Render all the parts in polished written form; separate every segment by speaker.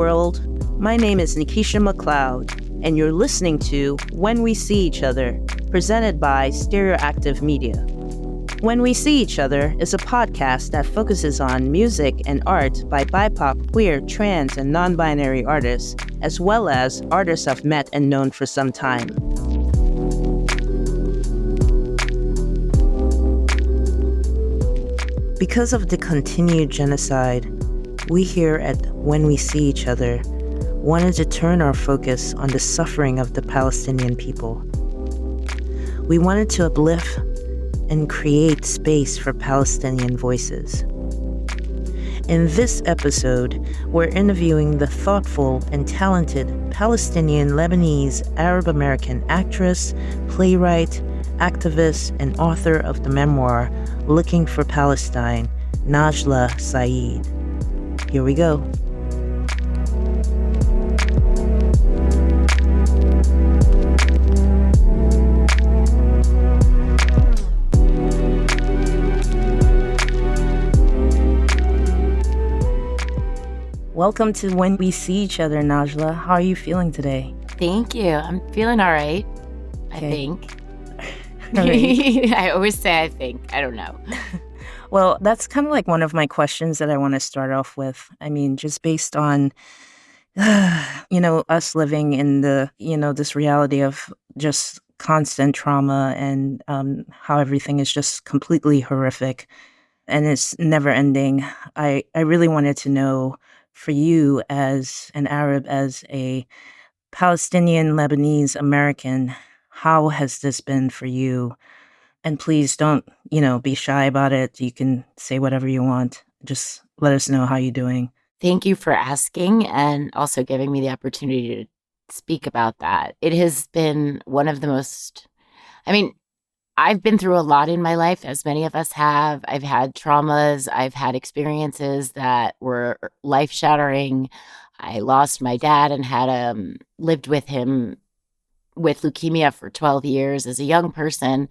Speaker 1: world. My name is Nikkiesha McLeod, and you're listening to When We See Each Other, presented by Stereoactive Media. When We See Each Other is a podcast that focuses on music and art by BIPOC, queer, trans, and non-binary artists, as well as artists I've met and known for some time. Because of the continued genocide, we here at When We See Each Other wanted to turn our focus on the suffering of the Palestinian people. We wanted to uplift and create space for Palestinian voices. In this episode, we're interviewing the thoughtful and talented Palestinian-Lebanese-Arab-American actress, playwright, activist, and author of the memoir, Looking for Palestine, Najla Said. Here we go. Welcome to When We See Each Other, Najla. How are you feeling today?
Speaker 2: Thank you. I'm feeling all right, I think.
Speaker 1: All right.
Speaker 2: I always say I think. I don't know.
Speaker 1: Well, that's kind of like one of my questions that I want to start off with. I mean, just based on, us living in this reality of just constant trauma and how everything is just completely horrific and it's never ending. I really wanted to know, for you as an Arab, as a Palestinian-Lebanese-American, how has this been for you? And please don't, be shy about it. You can say whatever you want. Just let us know how you're doing.
Speaker 2: Thank you for asking and also giving me the opportunity to speak about that. It has been one of the most, I've been through a lot in my life, as many of us have. I've had traumas. I've had experiences that were life-shattering. I lost my dad and had lived with him with leukemia for 12 years as a young person.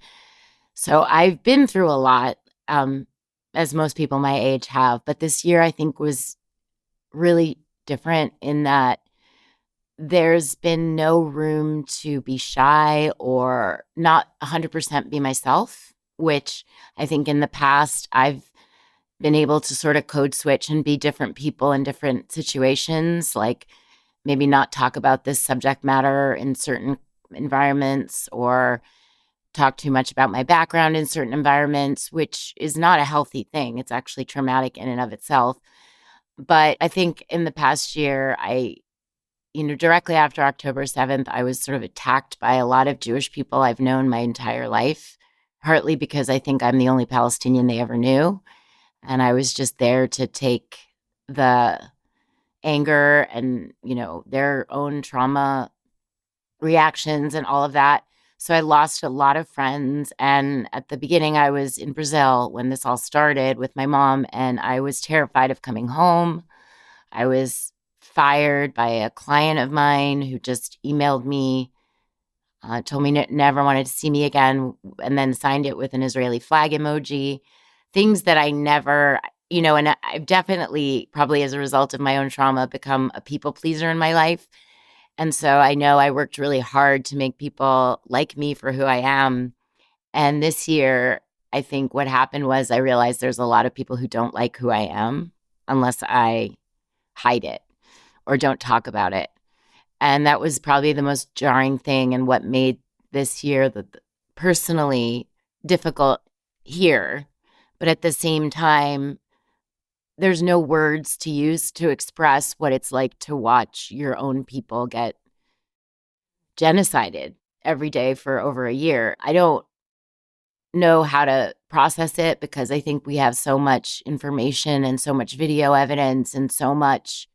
Speaker 2: So I've been through a lot, as most people my age have. But this year, I think, was really different in that there's been no room to be shy or not 100% be myself, which I think in the past I've been able to sort of code switch and be different people in different situations, like maybe not talk about this subject matter in certain environments or talk too much about my background in certain environments, which is not a healthy thing. It's actually traumatic in and of itself. But I think in the past year, directly after October 7th, I was sort of attacked by a lot of Jewish people I've known my entire life, partly because I think I'm the only Palestinian they ever knew. And I was just there to take the anger and, their own trauma reactions and all of that. So I lost a lot of friends. And at the beginning, I was in Brazil when this all started with my mom, and I was terrified of coming home. I was fired by a client of mine who just emailed me, told me never wanted to see me again, and then signed it with an Israeli flag emoji. Things that I never, and I've definitely, probably as a result of my own trauma, become a people pleaser in my life. And so I know I worked really hard to make people like me for who I am. And this year, I think what happened was I realized there's a lot of people who don't like who I am unless I hide it or don't talk about it. And that was probably the most jarring thing and what made this year personally difficult here. But at the same time, there's no words to use to express what it's like to watch your own people get genocided every day for over a year. I don't know how to process it because I think we have so much information and so much video evidence and so much.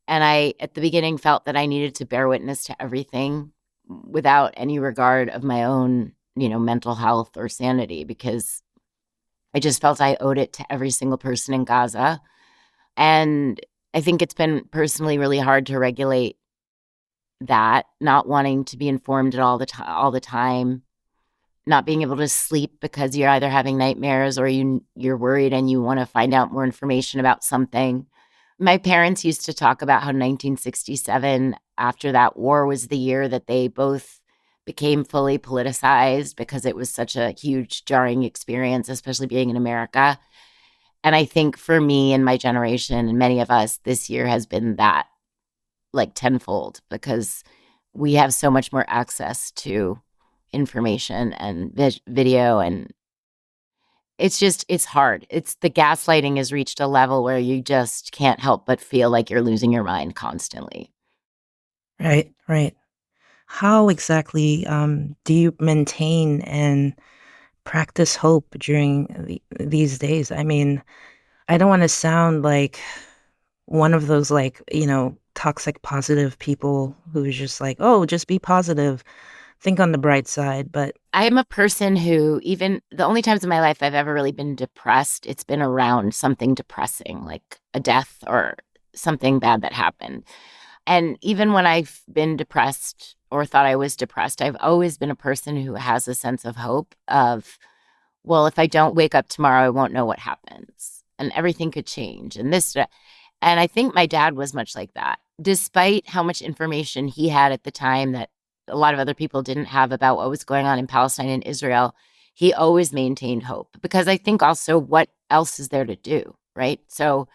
Speaker 2: And I, at the beginning, felt that I needed to bear witness to everything without any regard of my own, mental health or sanity, because I just felt I owed it to every single person in Gaza. And I think it's been personally really hard to regulate that, not wanting to be informed all the time, not being able to sleep because you're either having nightmares or you're worried and you want to find out more information about something. My parents used to talk about how 1967, after that war, was the year that they both became fully politicized because it was such a huge, jarring experience, especially being in America. And I think for me and my generation and many of us, this year has been that like tenfold because we have so much more access to information and video, and it's hard. It's the gaslighting has reached a level where you just can't help but feel like you're losing your mind constantly.
Speaker 1: Right, right. How exactly do you maintain and practice hope during these days? I mean, I don't want to sound like one of those, like, toxic positive people who's just like, oh, just be positive, think on the bright side. But
Speaker 2: I am a person who, even the only times in my life I've ever really been depressed, it's been around something depressing, like a death or something bad that happened. And even when I've been depressed or thought I was depressed, I've always been a person who has a sense of hope of, well, if I don't wake up tomorrow, I won't know what happens and everything could change. And I think my dad was much like that, despite how much information he had at the time that a lot of other people didn't have about what was going on in Palestine and Israel. He always maintained hope because I think also what else is there to do, right? So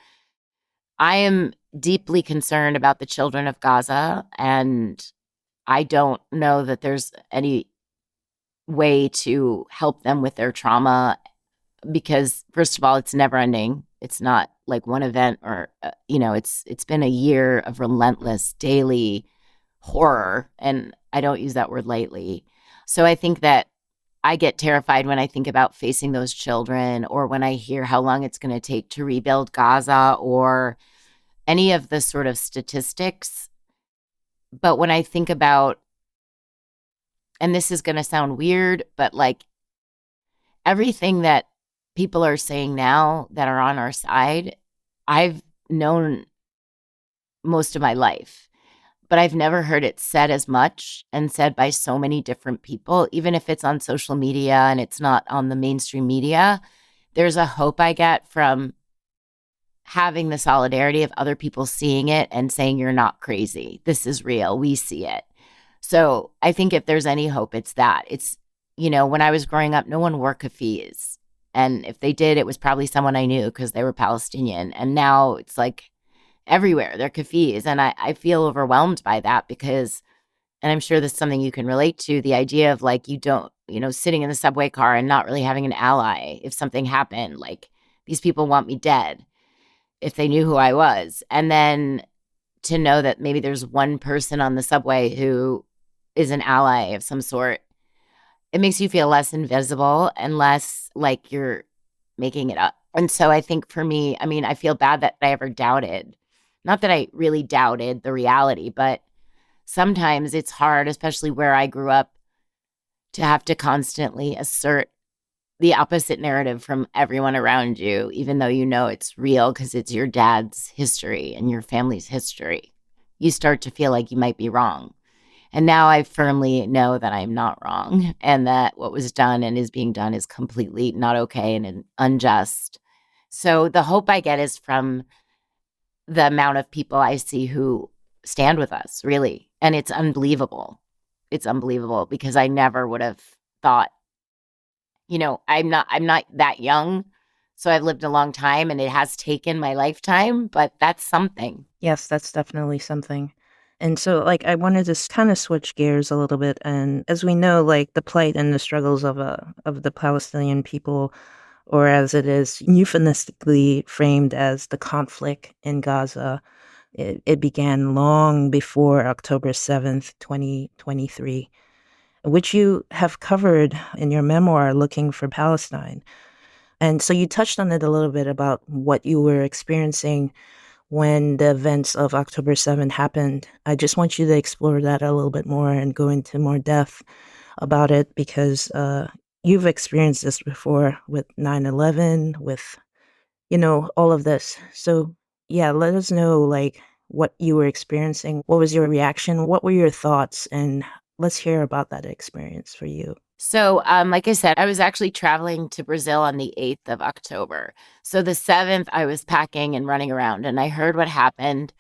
Speaker 2: I am deeply concerned about the children of Gaza, and I don't know that there's any way to help them with their trauma because, first of all, it's never ending. It's not like one event or it's been a year of relentless daily horror, and I don't use that word lightly. So I think that I get terrified when I think about facing those children or when I hear how long it's going to take to rebuild Gaza or any of the sort of statistics. But when I think about, and this is going to sound weird, but like everything that people are saying now that are on our side, I've known most of my life, but I've never heard it said as much and said by so many different people, even if it's on social media and it's not on the mainstream media. There's a hope I get from having the solidarity of other people seeing it and saying, you're not crazy. This is real. We see it. So I think if there's any hope, it's that. It's, when I was growing up, no one wore keffiyehs. And if they did, it was probably someone I knew because they were Palestinian. And now it's like everywhere, they're keffiyehs. And I feel overwhelmed by that because, and I'm sure this is something you can relate to, the idea of like, you don't, sitting in the subway car and not really having an ally if something happened, like these people want me dead if they knew who I was. And then to know that maybe there's one person on the subway who is an ally of some sort, it makes you feel less invisible and less like you're making it up. And so I think for me, I mean, I feel bad that I ever doubted, not that I really doubted the reality, but sometimes it's hard, especially where I grew up, to have to constantly assert the opposite narrative from everyone around you, even though you know it's real because it's your dad's history and your family's history. You start to feel like you might be wrong. And now I firmly know that I'm not wrong and that what was done and is being done is completely not okay and unjust. So the hope I get is from the amount of people I see who stand with us, really. And it's unbelievable. It's unbelievable because I never would have thought, I'm not that young. So I've lived a long time and it has taken my lifetime, but that's something.
Speaker 1: yes, that's definitely something. And so, like, I wanted to kind of switch gears a little bit. And as we know, like, the plight and the struggles of the Palestinian people, or as it is euphemistically framed as the conflict in Gaza, it began long before October 7th, 2023, which you have covered in your memoir, Looking for Palestine. And so you touched on it a little bit about what you were experiencing when the events of October 7th happened. I just want you to explore that a little bit more and go into more depth about it because you've experienced this before with 9/11, with, all of this. So, yeah, let us know, like, what you were experiencing. What was your reaction? What were your thoughts? And let's hear about that experience for you.
Speaker 2: So, like I said, I was actually traveling to Brazil on the 8th of October. So the 7th, I was packing and running around, and I heard what happened,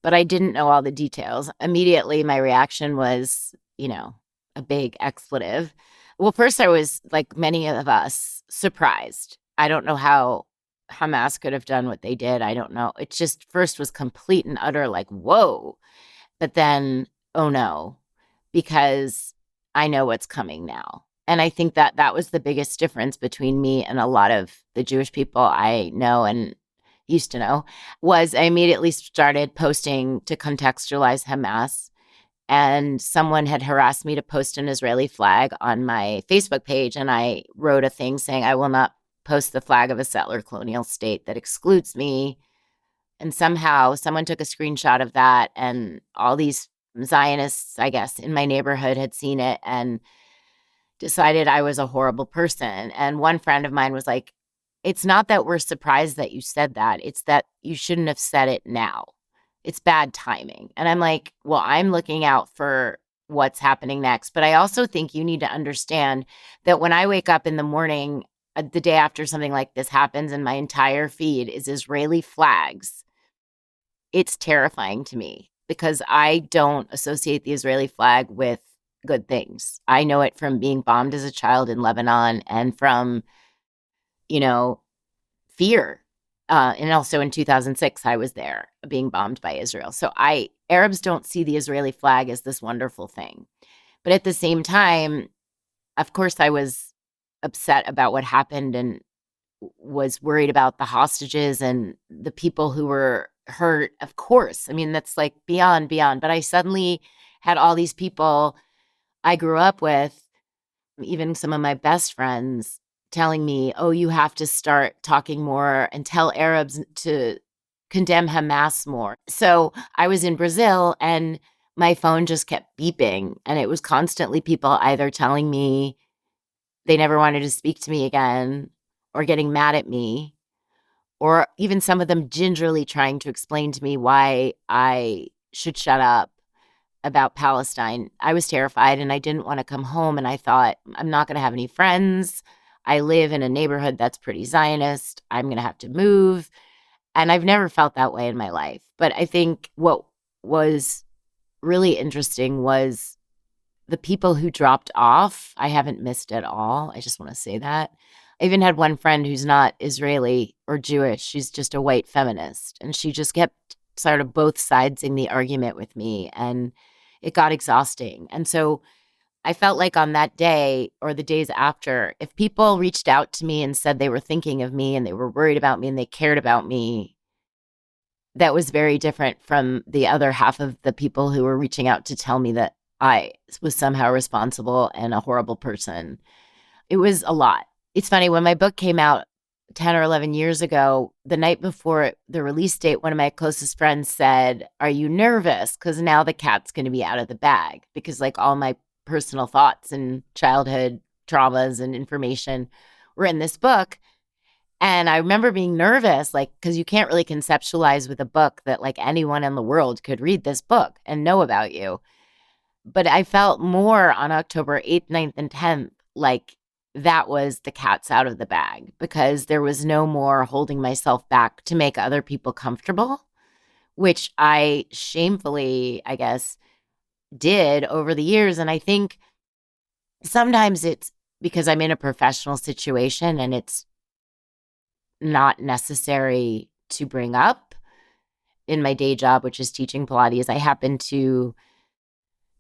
Speaker 2: but I didn't know all the details. Immediately, my reaction was, a big expletive. Well, first, I was, like many of us, surprised. I don't know how Hamas could have done what they did. I don't know. It just first was complete and utter, like, whoa. But then, oh no, because I know what's coming now. And I think that that was the biggest difference between me and a lot of the Jewish people I know and used to know was I immediately started posting to contextualize Hamas. And someone had harassed me to post an Israeli flag on my Facebook page. And I wrote a thing saying, I will not post the flag of a settler colonial state that excludes me. And somehow someone took a screenshot of that, and all these Zionists, I guess, in my neighborhood had seen it and decided I was a horrible person. And one friend of mine was like, it's not that we're surprised that you said that. It's that you shouldn't have said it now. It's bad timing. And I'm like, well, I'm looking out for what's happening next. But I also think you need to understand that when I wake up in the morning, the day after something like this happens, and my entire feed is Israeli flags, it's terrifying to me because I don't associate the Israeli flag with good things. I know it from being bombed as a child in Lebanon and from, you know, fear. And also in 2006, I was there being bombed by Israel. So Arabs don't see the Israeli flag as this wonderful thing. But at the same time, of course, I was upset about what happened and was worried about the hostages and the people who were hurt. Of course. I mean, that's like beyond, beyond. But I suddenly had all these people I grew up with, even some of my best friends, telling me, oh, you have to start talking more and tell Arabs to condemn Hamas more. So I was in Brazil and my phone just kept beeping. And it was constantly people either telling me they never wanted to speak to me again or getting mad at me, or even some of them gingerly trying to explain to me why I should shut up about Palestine. I was terrified and I didn't want to come home. And I thought, I'm not going to have any friends. I live in a neighborhood that's pretty Zionist. I'm going to have to move. And I've never felt that way in my life. But I think what was really interesting was the people who dropped off, I haven't missed at all. I just want to say that. I even had one friend who's not Israeli or Jewish. She's just a white feminist. And she just kept sort of both sidesing the argument with me. And it got exhausting. And so I felt like on that day or the days after, if people reached out to me and said they were thinking of me and they were worried about me and they cared about me, that was very different from the other half of the people who were reaching out to tell me that I was somehow responsible and a horrible person. It was a lot. It's funny, when my book came out 10 or 11 years ago, the night before the release date, one of my closest friends said, are you nervous? Because now the cat's going to be out of the bag. Because like all my personal thoughts and childhood traumas and information were in this book. And I remember being nervous, like, because you can't really conceptualize with a book that like anyone in the world could read this book and know about you. But I felt more on October 8th, 9th, and 10th like that was the cat's out of the bag, because there was no more holding myself back to make other people comfortable, which I shamefully, I guess, did over the years. And I think sometimes it's because I'm in a professional situation and it's not necessary to bring up. In my day job, which is teaching Pilates, I happen to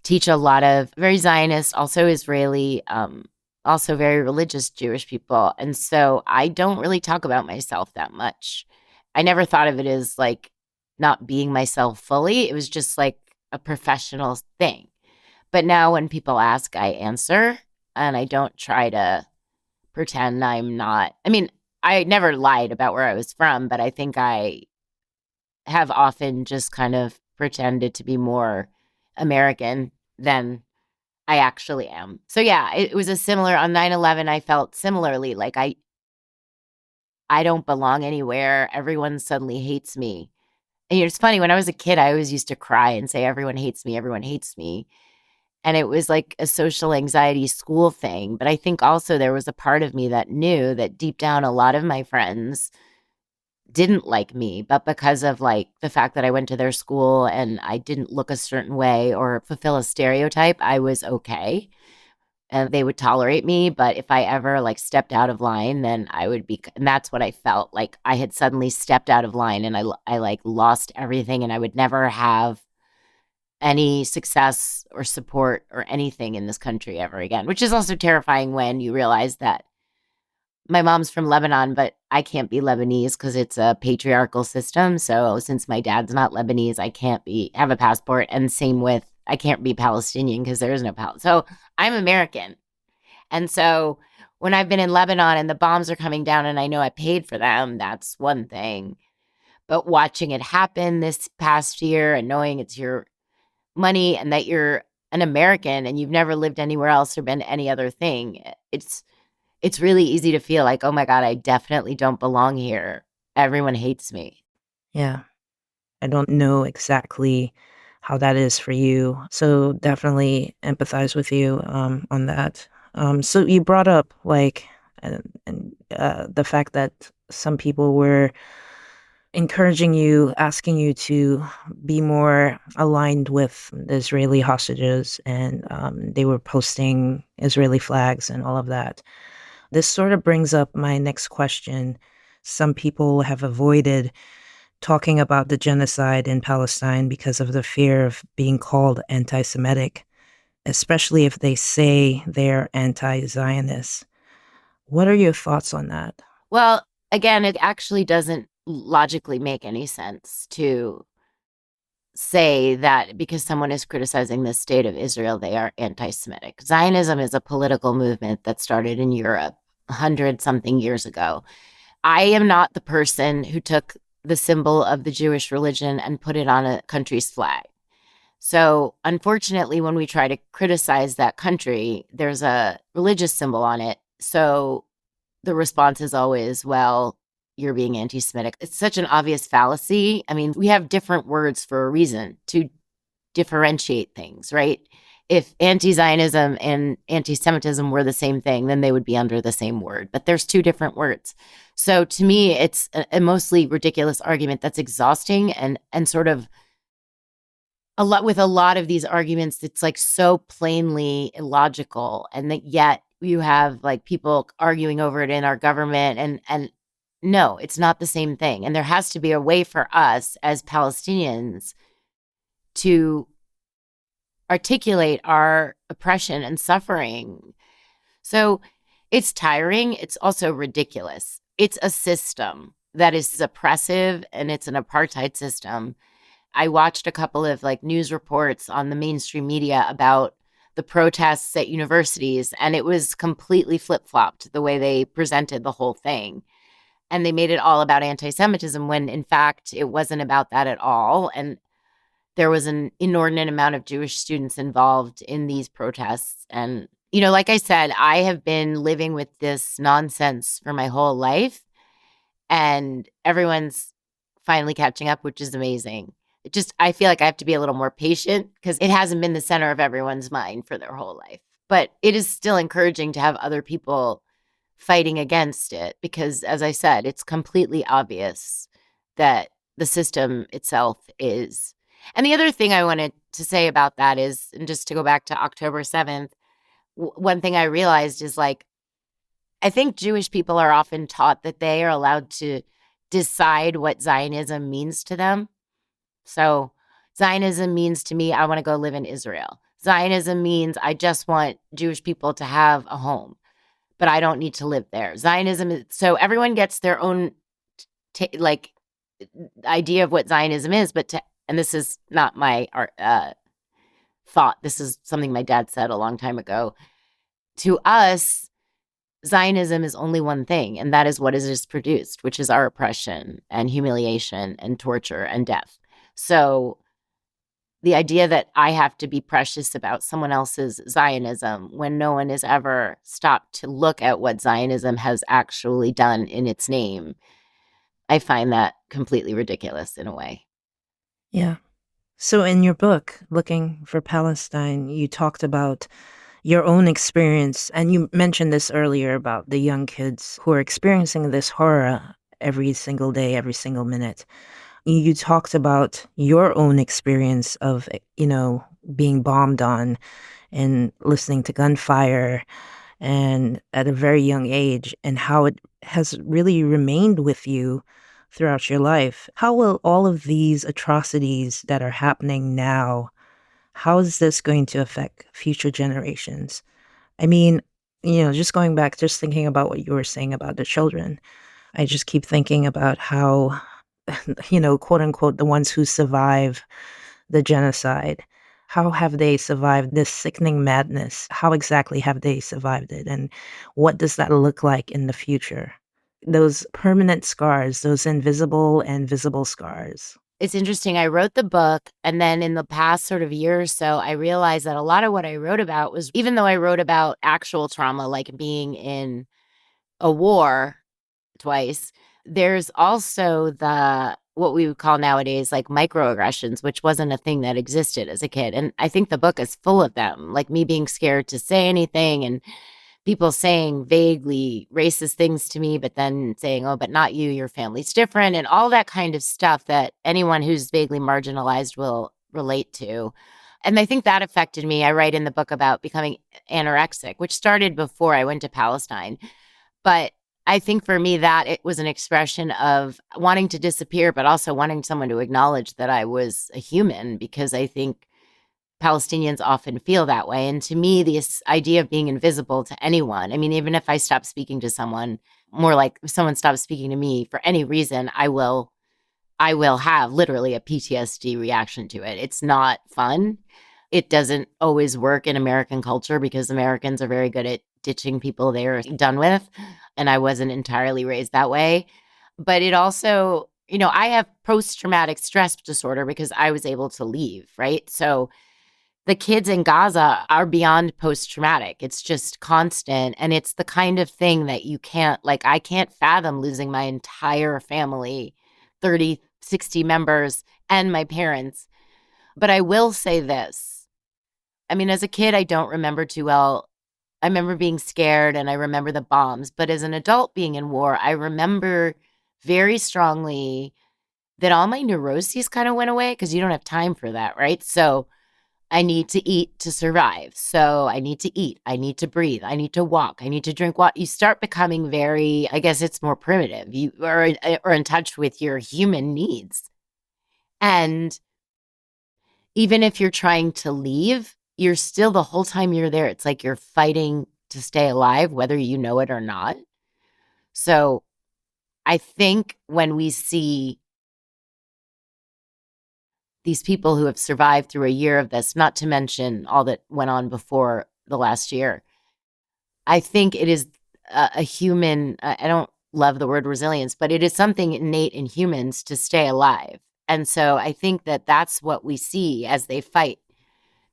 Speaker 2: teach a lot of very Zionist, also Israeli, also very religious Jewish people. And so I don't really talk about myself that much. I never thought of it as like not being myself fully. It was just like a professional thing. But now when people ask, I answer, and I don't try to pretend I'm not. I mean, I never lied about where I was from, but I think I have often just kind of pretended to be more American than I actually am. So yeah, it was a similar on 9/11. I felt similarly like I don't belong anywhere. Everyone suddenly hates me. And it's funny, when I was a kid, I always used to cry and say, everyone hates me, everyone hates me. And it was like a social anxiety school thing. But I think also there was a part of me that knew that deep down, a lot of my friends didn't like me, but because of like the fact that I went to their school and I didn't look a certain way or fulfill a stereotype, I was okay. And they would tolerate me. But if I ever like stepped out of line, then I would be, and that's what I felt like I had suddenly stepped out of line and I like lost everything and I would never have any success or support or anything in this country ever again, which is also terrifying when you realize that my mom's from Lebanon, but I can't be Lebanese because it's a patriarchal system. So since my dad's not Lebanese, I can't have a passport. And same with I can't be Palestinian because there is no So I'm American. And so when I've been in Lebanon and the bombs are coming down and I know I paid for them, that's one thing. But watching it happen this past year and knowing it's your money and that you're an American and you've never lived anywhere else or been any other thing, it's really easy to feel like, oh my God, I definitely don't belong here. Everyone hates me.
Speaker 1: Yeah. I don't know exactly how that is for you, so definitely empathize with you on that. So you brought up like the fact that some people were encouraging you, asking you to be more aligned with the Israeli hostages, and they were posting Israeli flags and all of that. This sort of brings up my next question. Some people have avoided talking about the genocide in Palestine because of the fear of being called anti Semitic, especially if they say they're anti Zionist. What are your thoughts on that?
Speaker 2: Well, again, it actually doesn't logically make any sense to say that because someone is criticizing the state of Israel, they are anti Semitic. Zionism is a political movement that started in Europe 100 something years ago. I am not the person who took the symbol of the Jewish religion and put it on a country's flag. So, unfortunately, when we try to criticize that country, there's a religious symbol on it. So, the response is always, well, you're being anti Semitic. It's such an obvious fallacy. I mean, we have different words for a reason to differentiate things, right? If anti Zionism and anti Semitism were the same thing, then they would be under the same word. But there's two different words. So to me, it's a mostly ridiculous argument that's exhausting and sort of a lot of these arguments, it's like so plainly illogical. And that yet you have like people arguing over it in our government and no, it's not the same thing. And there has to be a way for us as Palestinians to articulate our oppression and suffering. So it's tiring. It's also ridiculous. It's a system that is oppressive and it's an apartheid system. I watched a couple of like news reports on the mainstream media about the protests at universities, and it was completely flip-flopped the way they presented the whole thing. And they made it all about anti-Semitism when in fact it wasn't about that at all. And there was an inordinate amount of Jewish students involved in these protests. And, like I said, I have been living with this nonsense for my whole life, and everyone's finally catching up, which is amazing. I feel like I have to be a little more patient because it hasn't been the center of everyone's mind for their whole life. But it is still encouraging to have other people fighting against it because, as I said, it's completely obvious that the system itself is. And the other thing I wanted to say about that is, and just to go back to October 7th, one thing I realized is like, I think Jewish people are often taught that they are allowed to decide what Zionism means to them. So Zionism means to me, I want to go live in Israel. Zionism means I just want Jewish people to have a home, but I don't need to live there. Zionism is, so everyone gets their own like idea of what Zionism is, and this is not my thought. This is something my dad said a long time ago. To us, Zionism is only one thing, and that is what it is produced, which is our oppression and humiliation and torture and death. So the idea that I have to be precious about someone else's Zionism when no one has ever stopped to look at what Zionism has actually done in its name, I find that completely ridiculous in a way.
Speaker 1: Yeah. So, in your book, Looking for Palestine, you talked about your own experience, and you mentioned this earlier about the young kids who are experiencing this horror every single day, every single minute. You talked about your own experience of, being bombed on and listening to gunfire and at a very young age, and how it has really remained with you throughout your life. How will all of these atrocities that are happening now, how is this going to affect future generations? I mean, just going back, just thinking about what you were saying about the children, I just keep thinking about how, quote unquote, the ones who survive the genocide, how have they survived this sickening madness? How exactly have they survived it? And what does that look like in the future? Those permanent scars, those invisible and visible scars.
Speaker 2: It's interesting. I wrote the book, and then in the past sort of year or so, I realized that a lot of what I wrote about was, even though I wrote about actual trauma, like being in a war twice, there's also the what we would call nowadays like microaggressions, which wasn't a thing that existed as a kid. And I think the book is full of them, like me being scared to say anything and people saying vaguely racist things to me, but then saying, oh, but not you, your family's different, and all that kind of stuff that anyone who's vaguely marginalized will relate to. And I think that affected me. I write in the book about becoming anorexic, which started before I went to Palestine. But I think for me that it was an expression of wanting to disappear, but also wanting someone to acknowledge that I was a human, because I think Palestinians often feel that way. And to me, this idea of being invisible to anyone, I mean, even if I stop speaking to someone, more like if someone stops speaking to me for any reason, I will have literally a PTSD reaction to it. It's not fun. It doesn't always work in American culture because Americans are very good at ditching people they're done with. And I wasn't entirely raised that way. But it also, I have post traumatic stress disorder because I was able to leave, right? So the kids in Gaza are beyond post traumatic. It's just constant. And it's the kind of thing that you can't, like, I can't fathom losing my entire family, 30, 60 members, and my parents. But I will say this. I mean, as a kid, I don't remember too well. I remember being scared and I remember the bombs. But as an adult being in war, I remember very strongly that all my neuroses kind of went away because you don't have time for that, right? So I need to eat to survive. So I need to eat. I need to breathe. I need to walk. I need to drink water. You start becoming very, I guess it's more primitive. You are in touch with your human needs. And even if you're trying to leave, you're still the whole time you're there. It's like you're fighting to stay alive, whether you know it or not. So I think when we see these people who have survived through a year of this, not to mention all that went on before the last year, I think it is a human, I don't love the word resilience, but it is something innate in humans to stay alive. And so I think that that's what we see as they fight.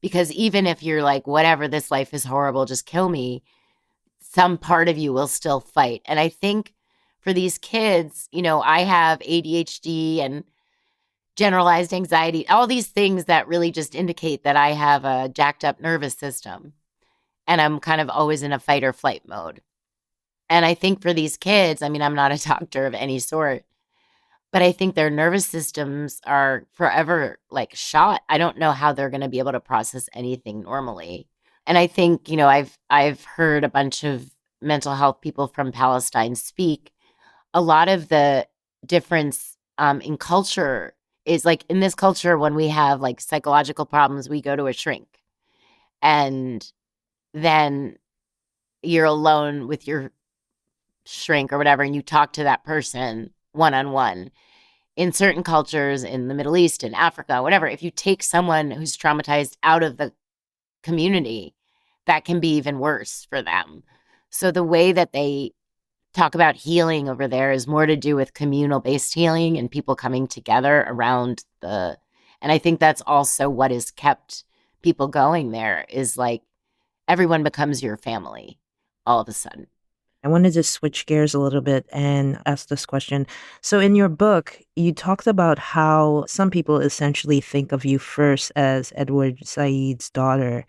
Speaker 2: Because even if you're like, whatever, this life is horrible, just kill me, some part of you will still fight. And I think for these kids, I have ADHD and generalized anxiety, all these things that really just indicate that I have a jacked up nervous system. And I'm kind of always in a fight or flight mode. And I think for these kids, I mean, I'm not a doctor of any sort, but I think their nervous systems are forever like shot. I don't know how they're going to be able to process anything normally. And I think, I've heard a bunch of mental health people from Palestine speak. A lot of the difference in culture is like in this culture, when we have like psychological problems, we go to a shrink. And then you're alone with your shrink or whatever, and you talk to that person one on one. In certain cultures in the Middle East and Africa, whatever, if you take someone who's traumatized out of the community, that can be even worse for them. So the way that they talk about healing over there is more to do with communal based healing and people coming together around and I think that's also what has kept people going there, is like everyone becomes your family all of a sudden.
Speaker 1: I wanted to switch gears a little bit and ask this question. So, in your book, you talked about how some people essentially think of you first as Edward Said's daughter,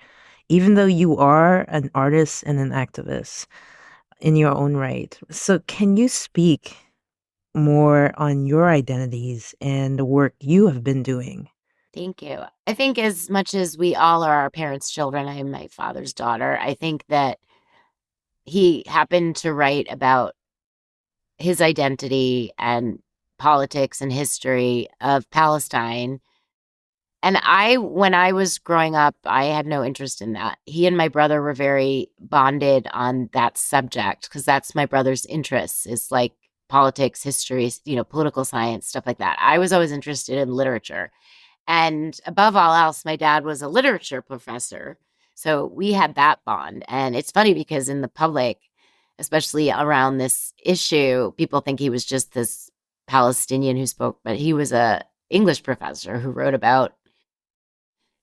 Speaker 1: even though you are an artist and an activist in your own right. So, can you speak more on your identities and the work you have been doing?
Speaker 2: Thank you. I think as much as we all are our parents' children, I am my father's daughter. I think that he happened to write about his identity and politics and history of Palestine. And when I was growing up, I had no interest in that. He and my brother were very bonded on that subject because that's my brother's interests. It's like politics, history, political science, stuff like that. I was always interested in literature. And above all else, my dad was a literature professor. So we had that bond. And it's funny because in the public, especially around this issue, people think he was just this Palestinian who spoke, but he was a English professor who wrote about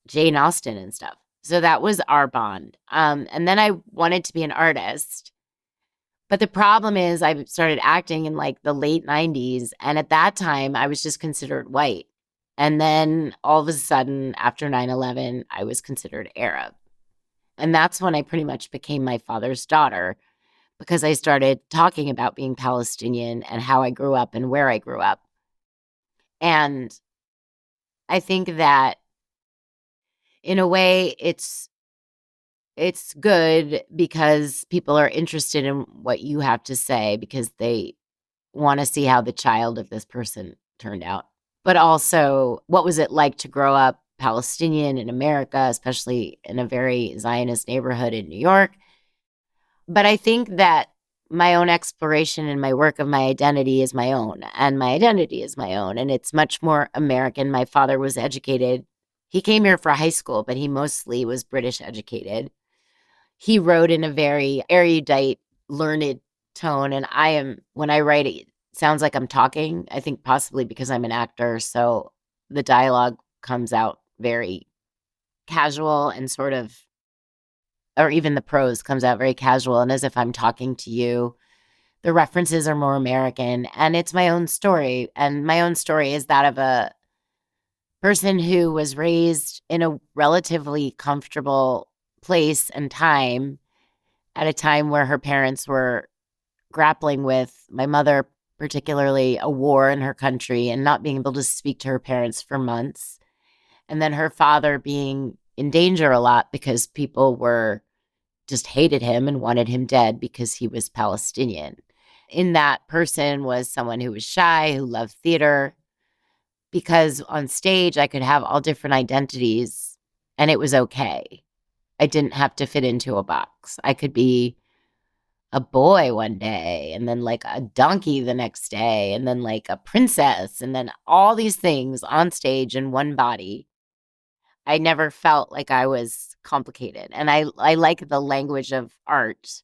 Speaker 2: Jane Austen and stuff. So that was our bond. And then I wanted to be an artist. But the problem is I started acting in like the late 90s. And at that time, I was just considered white. And then all of a sudden, after 9/11, I was considered Arab. And that's when I pretty much became my father's daughter because I started talking about being Palestinian and how I grew up and where I grew up. And I think that in a way, it's good because people are interested in what you have to say because they want to see how the child of this person turned out. But also, what was it like to grow up Palestinian in America, especially in a very Zionist neighborhood in New York? But I think that my own exploration and my work of my identity is my own, and my identity is my own, and it's much more American. My father was educated. He came here for high school, but he mostly was British educated. He wrote in a very erudite, learned tone, and when I write, it sounds like I'm talking. I think possibly because I'm an actor, so the dialogue comes out very casual and sort of, or even the prose comes out very casual and as if I'm talking to you. The references are more American, and it's my own story. And my own story is that of a person who was raised in a relatively comfortable place and time at a time where her parents were grappling with, my mother particularly, a war in her country and not being able to speak to her parents for months. And then her father being in danger a lot because people were just hated him and wanted him dead because he was Palestinian. In that person was someone who was shy, who loved theater, because on stage I could have all different identities and it was okay. I didn't have to fit into a box. I could be a boy one day and then like a donkey the next day and then like a princess and then all these things on stage in one body. I never felt like I was complicated. And I like the language of art.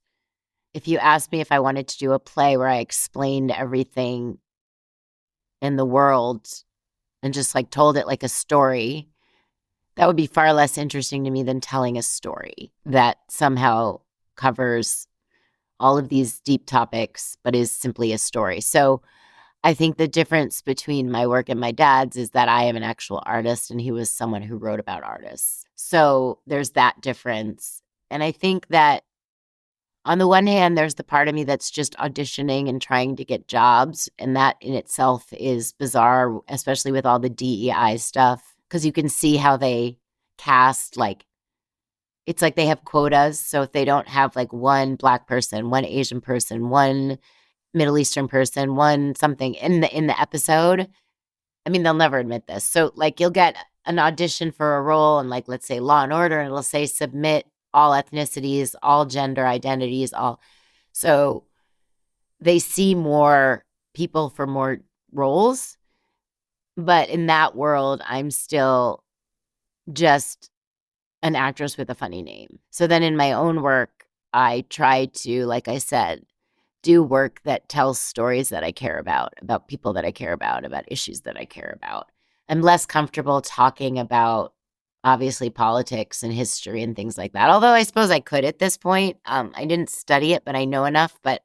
Speaker 2: If you asked me if I wanted to do a play where I explained everything in the world and just like told it like a story, that would be far less interesting to me than telling a story that somehow covers all of these deep topics, but is simply a story. So I think the difference between my work and my dad's is that I am an actual artist and he was someone who wrote about artists. So there's that difference. And I think that on the one hand, there's the part of me that's just auditioning and trying to get jobs. And that in itself is bizarre, especially with all the DEI stuff, because you can see how they cast, like, it's like they have quotas. So if they don't have like one Black person, one Asian person, one Middle Eastern person, one something in the episode, I mean, they'll never admit this. So like you'll get an audition for a role and like, let's say Law and Order, and it'll say submit all ethnicities, all gender identities, all. So they see more people for more roles. But in that world, I'm still just an actress with a funny name. So then in my own work, I try to, like I said, do work that tells stories that I care about people that I care about issues that I care about. I'm less comfortable talking about obviously politics and history and things like that. Although I suppose I could at this point. I didn't study it, but I know enough. But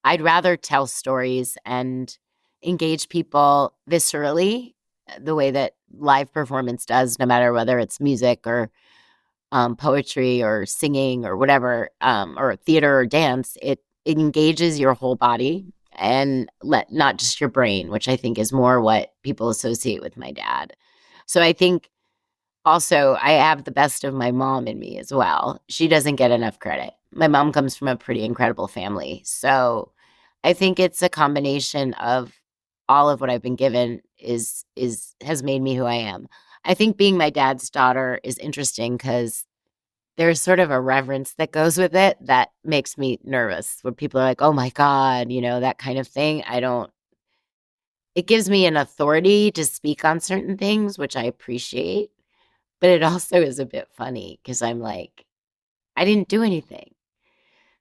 Speaker 2: I'd rather tell stories and engage people viscerally the way that live performance does, no matter whether it's music or poetry or singing or whatever, or theater or dance. It engages your whole body and not just your brain, which I think is more what people associate with my dad. So I think also I have the best of my mom in me as well. She doesn't get enough credit. My mom comes from a pretty incredible family. So I think it's a combination of all of what I've been given is has made me who I am. I think being my dad's daughter is interesting because there's sort of a reverence that goes with it that makes me nervous when people are like, "Oh my god," that kind of thing. I don't It gives me an authority to speak on certain things, which I appreciate, but it also is a bit funny because I'm like, I didn't do anything.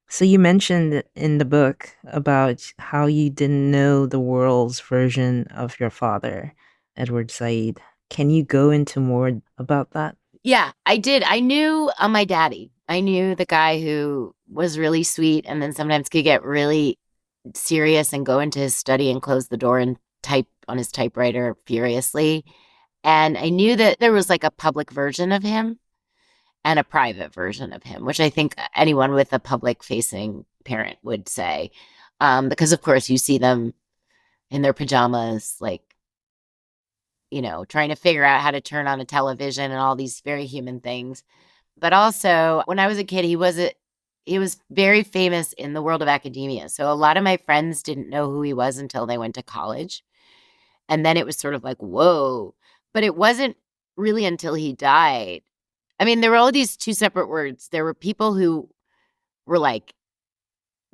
Speaker 1: So you mentioned in the book about how you didn't know the world's version of your father, Edward Said. Can you go into more about that?
Speaker 2: Yeah, I did. I knew my daddy. I knew the guy who was really sweet and then sometimes could get really serious and go into his study and close the door and type on his typewriter furiously. And I knew that there was like a public version of him and a private version of him, which I think anyone with a public facing parent would say. Because, of course, you see them in their pajamas, like, trying to figure out how to turn on a television and all these very human things. But also, when I was a kid, he was very famous in the world of academia. So a lot of my friends didn't know who he was until they went to college. And then it was sort of like, whoa. But it wasn't really until he died. I mean, there were all these two separate words. There were people who were like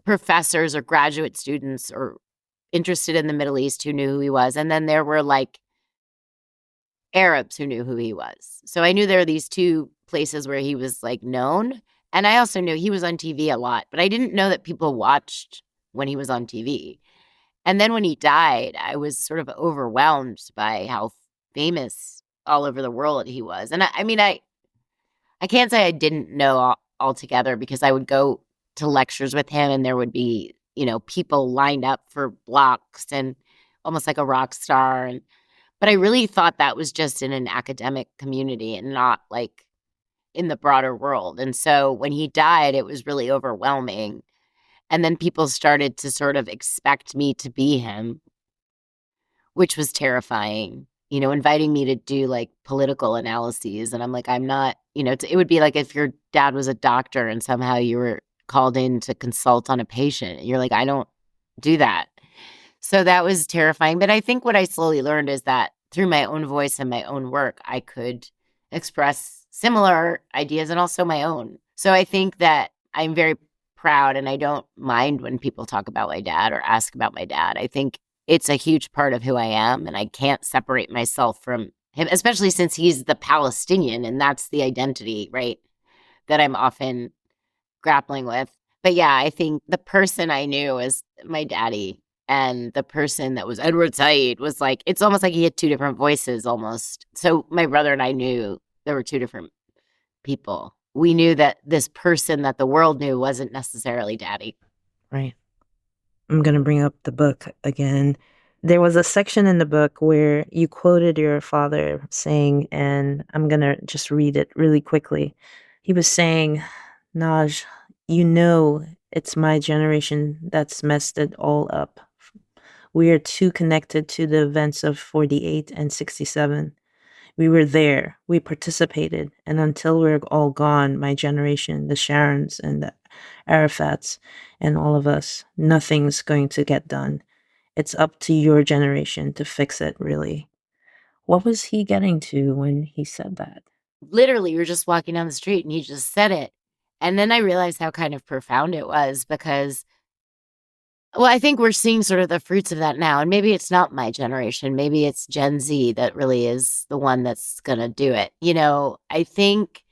Speaker 2: professors or graduate students or interested in the Middle East who knew who he was. And then there were like Arabs who knew who he was. So I knew there were these two places where he was like known. And I also knew he was on TV a lot, but I didn't know that people watched when he was on TV. And then when he died, I was sort of overwhelmed by how famous all over the world he was. And I mean, I can't say I didn't know altogether because I would go to lectures with him and there would be, people lined up for blocks and almost like a rock star. But I really thought that was just in an academic community and not like in the broader world. And so when he died, it was really overwhelming. And then people started to sort of expect me to be him, which was terrifying, inviting me to do like political analyses. And I'm like, I'm not, it would be like if your dad was a doctor and somehow you were called in to consult on a patient. You're like, I don't do that. So that was terrifying. But I think what I slowly learned is that through my own voice and my own work, I could express similar ideas and also my own. So I think that I'm very proud and I don't mind when people talk about my dad or ask about my dad. I think it's a huge part of who I am and I can't separate myself from him, especially since he's the Palestinian and that's the identity, right? That I'm often grappling with. But yeah, I think the person I knew as my daddy and the person that was Edward Said was like, it's almost like he had two different voices almost. So my brother and I knew there were two different people. We knew that this person that the world knew wasn't necessarily daddy.
Speaker 1: Right. I'm going to bring up the book again. There was a section in the book where you quoted your father saying, and I'm going to just read it really quickly. He was saying, Naj, it's my generation that's messed it all up. We are too connected to the events of 48 and 67. We were there, we participated, and until we're all gone, my generation, the Sharons and the Arafats, and all of us, nothing's going to get done. It's up to your generation to fix it, really. What was he getting to when he said that?
Speaker 2: Literally, we were just walking down the street and he just said it. And then I realized how kind of profound it was because, well, I think we're seeing sort of the fruits of that now. And maybe it's not my generation. Maybe it's Gen Z that really is the one that's going to do it. I think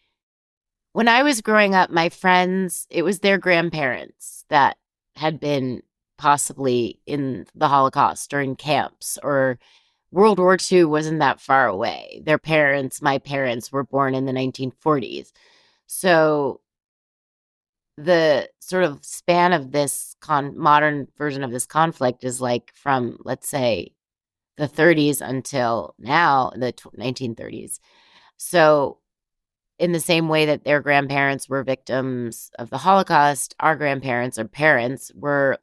Speaker 2: when I was growing up, my friends, it was their grandparents that had been possibly in the Holocaust or in camps, or World War II wasn't that far away. Their parents, my parents, were born in the 1940s. So the sort of span of this modern version of this conflict is like from, let's say, the 30s until now, the 1930s. So in the same way that their grandparents were victims of the Holocaust, our grandparents or parents were,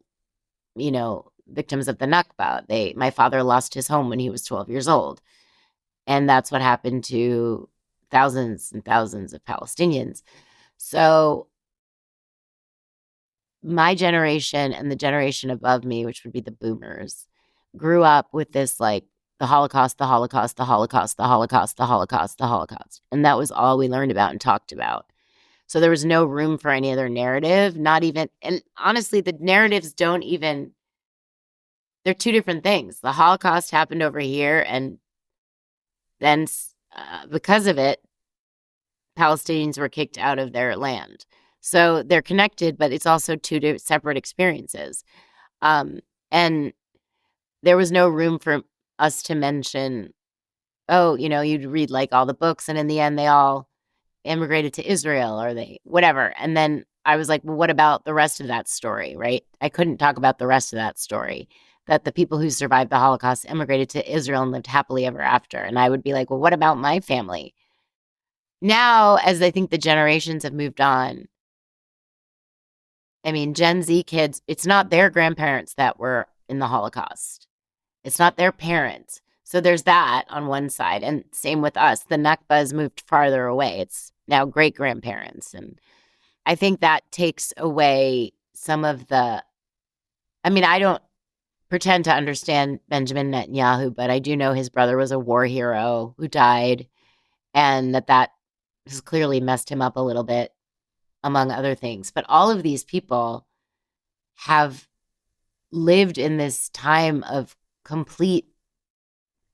Speaker 2: victims of the Nakba. My father lost his home when he was 12 years old. And that's what happened to thousands and thousands of Palestinians. So my generation and the generation above me, which would be the boomers, grew up with this like the Holocaust, the Holocaust, the Holocaust, the Holocaust, the Holocaust, the Holocaust. And that was all we learned about and talked about. So there was no room for any other narrative, not even, and honestly, the narratives don't even, they're two different things. The Holocaust happened over here, and then because of it, Palestinians were kicked out of their land. So they're connected, but it's also two separate experiences. And there was no room for us to mention, you'd read like all the books, and in the end, they all immigrated to Israel or they whatever. And then I was like, well, what about the rest of that story, right? I couldn't talk about the rest of that story, that the people who survived the Holocaust immigrated to Israel and lived happily ever after. And I would be like, well, what about my family? Now, as I think the generations have moved on, I mean, Gen Z kids, it's not their grandparents that were in the Holocaust. It's not their parents. So there's that on one side. And same with us. The Nakba has moved farther away. It's now great grandparents. And I think that takes away some of the, I mean, I don't pretend to understand Benjamin Netanyahu, but I do know his brother was a war hero who died, and that has clearly messed him up a little bit, among other things. But all of these people have lived in this time of complete,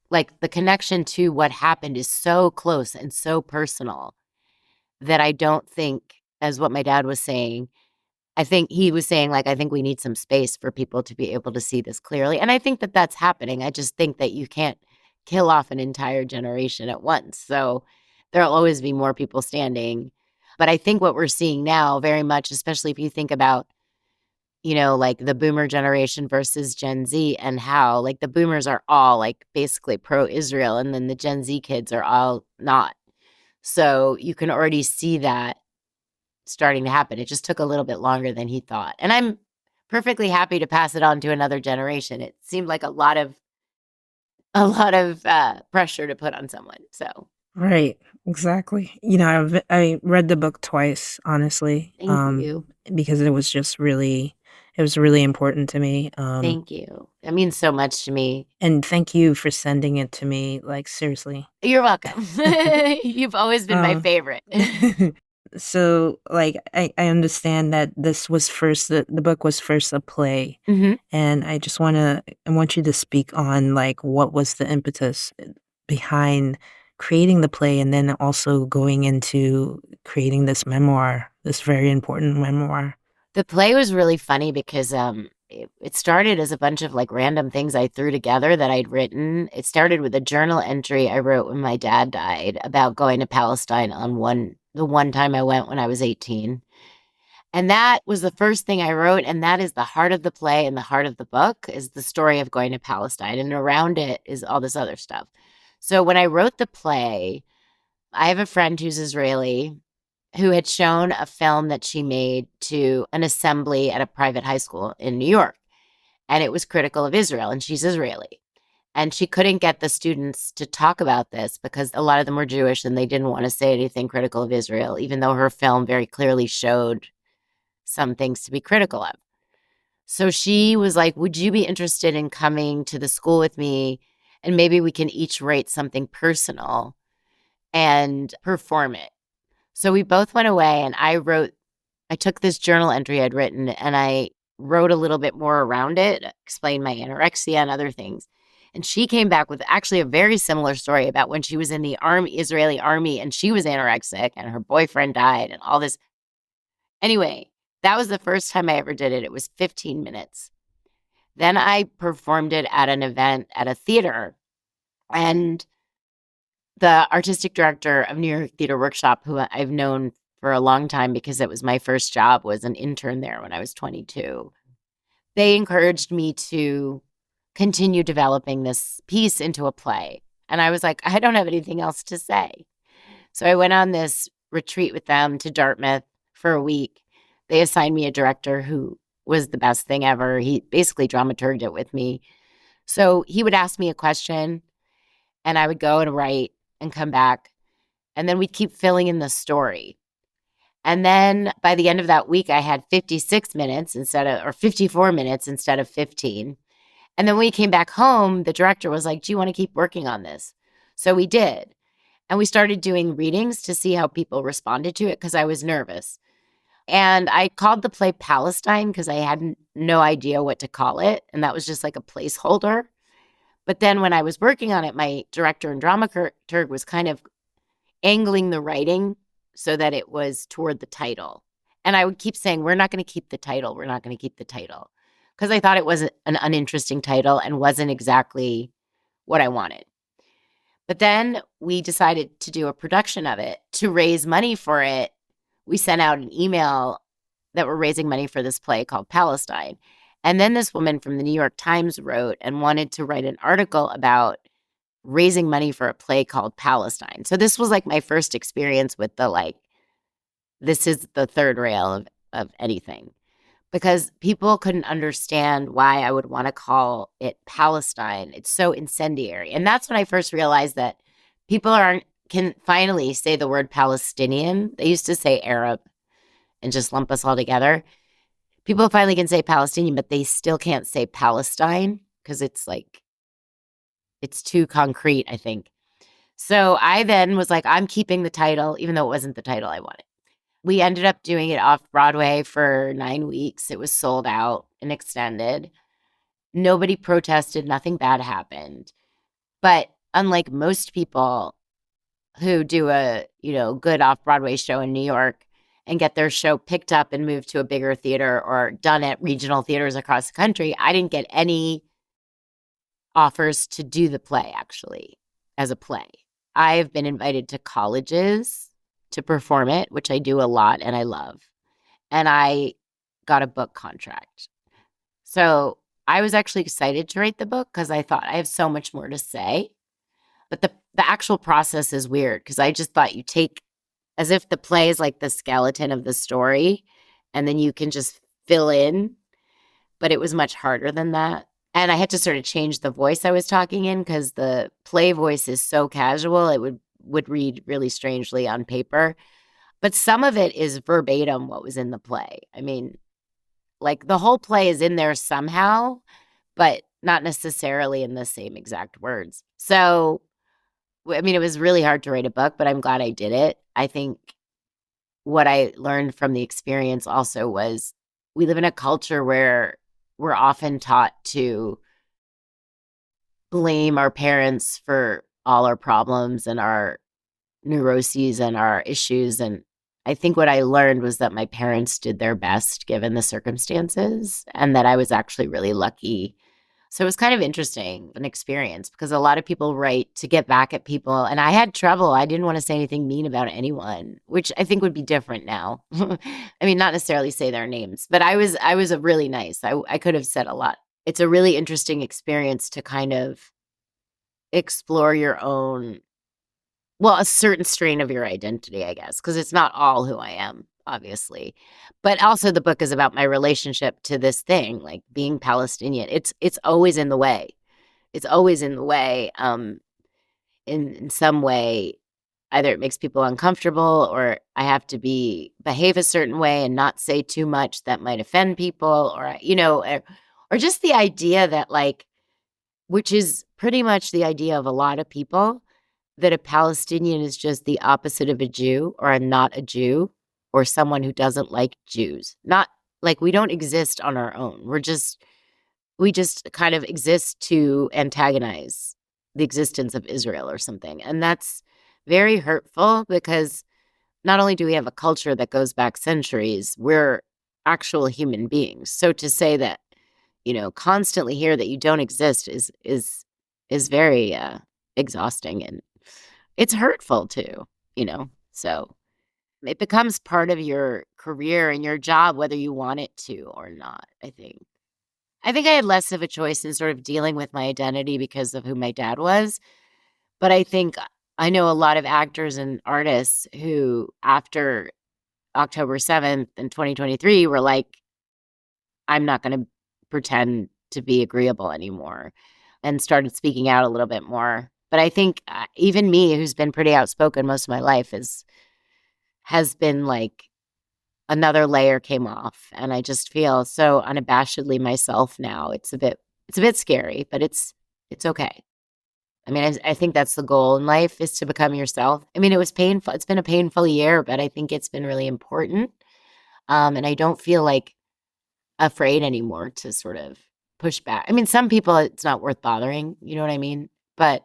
Speaker 2: like the connection to what happened is so close and so personal that I don't think, as what my dad was saying, I think he was saying, like, I think we need some space for people to be able to see this clearly. And I think that that's happening. I just think that you can't kill off an entire generation at once. So there'll always be more people standing. But I think what we're seeing now very much, especially if you think about, like the boomer generation versus Gen Z, and how like the boomers are all like basically pro-Israel, and then the Gen Z kids are all not. So you can already see that starting to happen. It just took a little bit longer than he thought. And I'm perfectly happy to pass it on to another generation. It seemed like a lot of pressure to put on someone. So
Speaker 1: Right, exactly. I read the book twice, honestly,
Speaker 2: thank you.
Speaker 1: because it was really important to me.
Speaker 2: Thank you. It means so much to me.
Speaker 1: And thank you for sending it to me, like, seriously.
Speaker 2: You're welcome. You've always been my
Speaker 1: Um,
Speaker 2: favorite.
Speaker 1: so, like, I understand that the book was first a play,
Speaker 2: hmm
Speaker 1: and I want you to speak on, like, what was the impetus behind creating the play and then also going into creating this memoir, this very important memoir.
Speaker 2: The play was really funny because it started as a bunch of like random things I threw together that I'd written. It started with a journal entry I wrote when my dad died about going to Palestine on the one time I went when I was 18. And that was the first thing I wrote, and that is the heart of the play and the heart of the book is the story of going to Palestine, and around it is all this other stuff. So when I wrote the play, I have a friend who's Israeli who had shown a film that she made to an assembly at a private high school in New York. And it was critical of Israel, and she's Israeli. And she couldn't get the students to talk about this because a lot of them were Jewish and they didn't want to say anything critical of Israel, even though her film very clearly showed some things to be critical of. So she was like, would you be interested in coming to the school with me? And maybe we can each write something personal and perform it. So we both went away, and I took this journal entry I'd written and I wrote a little bit more around it, explained my anorexia and other things. And she came back with actually a very similar story about when she was in the Israeli army, and she was anorexic and her boyfriend died and all this. Anyway, that was the first time I ever did it. It was 15 minutes. Then I performed it at an event at a theater. And the artistic director of New York Theater Workshop, who I've known for a long time because it was my first job, was an intern there when I was 22. They encouraged me to continue developing this piece into a play. And I was like, I don't have anything else to say. So I went on this retreat with them to Dartmouth for a week. They assigned me a director who was the best thing ever. He basically dramaturged it with me. So he would ask me a question and I would go and write and come back. And then we'd keep filling in the story. And then by the end of that week, I had 56 minutes or 54 minutes instead of 15. And then when we came back home, the director was like, do you want to keep working on this? So we did. And we started doing readings to see how people responded to it because I was nervous. And I called the play Palestine because I had no idea what to call it. And that was just like a placeholder. But then when I was working on it, my director and dramaturg was kind of angling the writing so that it was toward the title. And I would keep saying, we're not going to keep the title. We're not going to keep the title. Because I thought it was an uninteresting title and wasn't exactly what I wanted. But then we decided to do a production of it. To raise money for it, we sent out an email that we're raising money for this play called Palestine. And then this woman from the New York Times wrote and wanted to write an article about raising money for a play called Palestine. So this was like my first experience with this is the third rail of anything. Because people couldn't understand why I would want to call it Palestine. It's so incendiary. And that's when I first realized that people can finally say the word Palestinian. They used to say Arab and just lump us all together. People finally can say Palestinian, but they still can't say Palestine because it's too concrete, I think. So I then was like, I'm keeping the title, even though it wasn't the title I wanted. We ended up doing it off Broadway for 9 weeks. It was sold out and extended. Nobody protested. Nothing bad happened. But unlike most people who do a, good off-Broadway show in New York and get their show picked up and moved to a bigger theater or done at regional theaters across the country, I didn't get any offers to do the play, actually, as a play. I've been invited to colleges to perform it, which I do a lot and I love. And I got a book contract. So I was actually excited to write the book because I thought I have so much more to say. But the actual process is weird because I just thought you take, as if the play is like the skeleton of the story and then you can just fill in. But it was much harder than that. And I had to sort of change the voice I was talking in because the play voice is so casual. It would read really strangely on paper. But some of it is verbatim what was in the play. I mean, like the whole play is in there somehow, but not necessarily in the same exact words. So, I mean, it was really hard to write a book, but I'm glad I did it. I think what I learned from the experience also was we live in a culture where we're often taught to blame our parents for all our problems and our neuroses and our issues. And I think what I learned was that my parents did their best given the circumstances and that I was actually really lucky. So it was kind of interesting, an experience, because a lot of people write to get back at people. And I had trouble. I didn't want to say anything mean about anyone, which I think would be different now. I mean, not necessarily say their names, but I was a really nice. I could have said a lot. It's a really interesting experience to kind of explore your own, well, a certain strain of your identity, I guess, because it's not all who I am, obviously. But also the book is about my relationship to this thing, like being Palestinian. It's always in the way. It's always in the way. In some way, either it makes people uncomfortable or I have to behave a certain way and not say too much that might offend people, or just the idea that which is pretty much the idea of a lot of people, that a Palestinian is just the opposite of a Jew or a not a Jew or someone who doesn't like Jews. Not like we don't exist on our own. We just kind of exist to antagonize the existence of Israel or something. And that's very hurtful because not only do we have a culture that goes back centuries, we're actual human beings. So to say that, constantly hear that you don't exist is very exhausting, and it's hurtful too, so it becomes part of your career and your job, whether you want it to or not, I think. I think I had less of a choice in sort of dealing with my identity because of who my dad was. But I think I know a lot of actors and artists who, after October 7th in 2023, were like, I'm not going to pretend to be agreeable anymore, and started speaking out a little bit more. But I think even me, who's been pretty outspoken most of my life, has been like another layer came off, and I just feel so unabashedly myself now. It's a bit scary, but it's okay. I mean, I think that's the goal in life, is to become yourself. I mean, it was painful. It's been a painful year, but I think it's been really important. And I don't feel like afraid anymore to sort of push back. I mean, some people, it's not worth bothering, you know what I mean? But